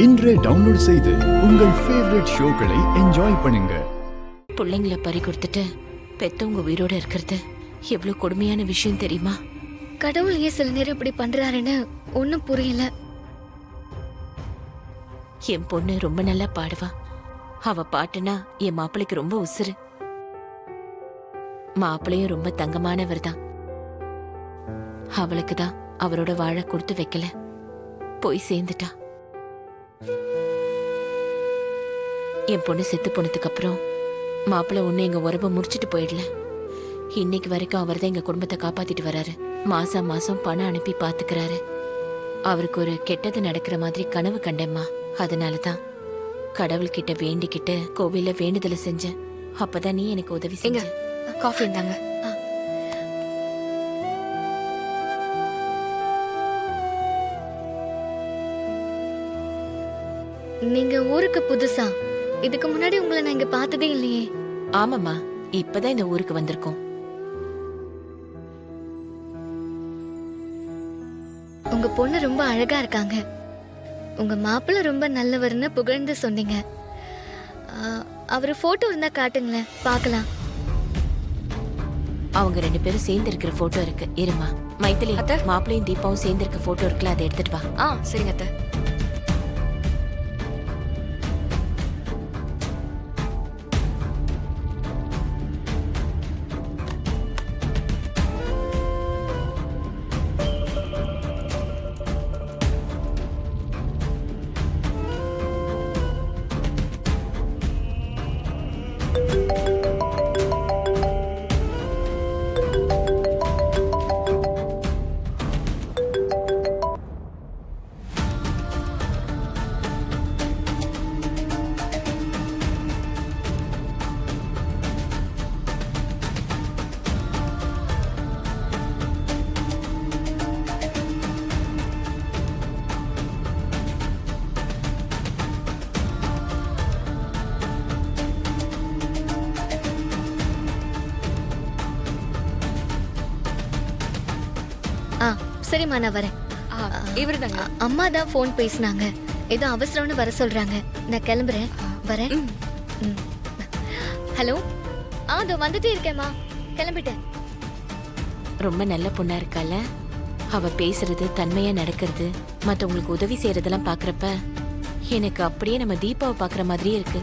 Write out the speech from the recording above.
இன்றே டவுன்லோட் செய்து உங்கள் ஃபேவரட் ஷோக்களை என்ஜாய் பண்ணுங்க. பிள்ளைங்களை பறி கொடுத்துட்டு பெத்தவங்க உயிரோட இருக்கிறது எவ்வளவு கொடுமையான விஷயம் தெரியுமா? கடவுள் ஏன் சில நேரம் இப்படி பண்றாருன்னு ஒன்னும் புரியல. என் பொண்ணு ரொம்ப நல்லா பாடுவா. அவ பாட்டுனா என் மாப்பிள்ளைக்கு ரொம்ப உசுறு. மாப்பிள்ளையும் ரொம்ப தங்கமானவர் தான். அவளுக்கு தான் அவரோட வாழ கொடுத்து வைக்கல, போய் சேர்ந்துட்டா. என் பொண்ணு செத்து போனதுக்கு அப்புறம் மாப்பிள்ளை ஒண்ணு எங்க உறவை முடிச்சிட்டு போயிடல. இன்னைக்கு வரைக்கும் அவர் தான் எங்க குடும்பத்தை காப்பாத்திட்டு வராரு. மாசம் மாசம் பணம் அனுப்பி பாத்துக்கிறாரு. அவருக்கு ஒரு கெட்டது நடக்கிற மாதிரி கனவு கண்டேம்மா. அதனாலதான் கடவுள்கிட்ட வேண்டிக்கிட்டு கோவில்ல வேண்டுதலை செஞ்சேன். அப்பதான் நீ எனக்கு உதவி செஞ்ச. காஃபி இருந்தாங்க. நீங்க ஊருக்கு புதுசா? இதுக்கு முன்னாடி உங்களை நான் இங்க பார்த்ததே இல்லையே. ஆமாம்மா, இப்பதான் இந்த ஊருக்கு வந்திருக்கோம். உங்க பொண்ணு ரொம்ப அழகா இருக்காங்க. உங்க மாப்பிள்ளை ரொம்ப நல்லவர்னு புகழ்ந்து சொன்னீங்க. அவரு போட்டோ இருந்தா காட்டுங்களேன், பார்க்கலாம். அவங்க 2 பேரும் சேர்ந்து இருக்கிற போட்டோ இருக்கு. இருமா மைத்திலி, மாப்பிள்ளையும் தீபாவும் சேர்ந்து இருக்க போட்டோ இருக்குல்ல, அதை எடுத்துட்டு வா. சரிங்க அத்தை. சரிம்மா, நான் வரேன். இவருதாங்க. அம்மா தான் ஃபோன் பேசினாங்க. ஏதோ அவசரம்னு வர சொல்றாங்க. நான் கிளம்புறேன், வரேன். ஹலோ. அதோ வந்துட்டே இருக்கேம்மா, கிளம்பிட்டேன். ரொம்ப நல்ல பொண்ணா இருக்கால. அவ பேசுறது, தன்மையா நடக்கிறது, மத்தவங்களுக்கு உதவி செய்யறதெல்லாம் பாக்குறப்ப எனக்கு அப்படியே நம்ம தீபாவை பாக்குற மாதிரியே இருக்கு.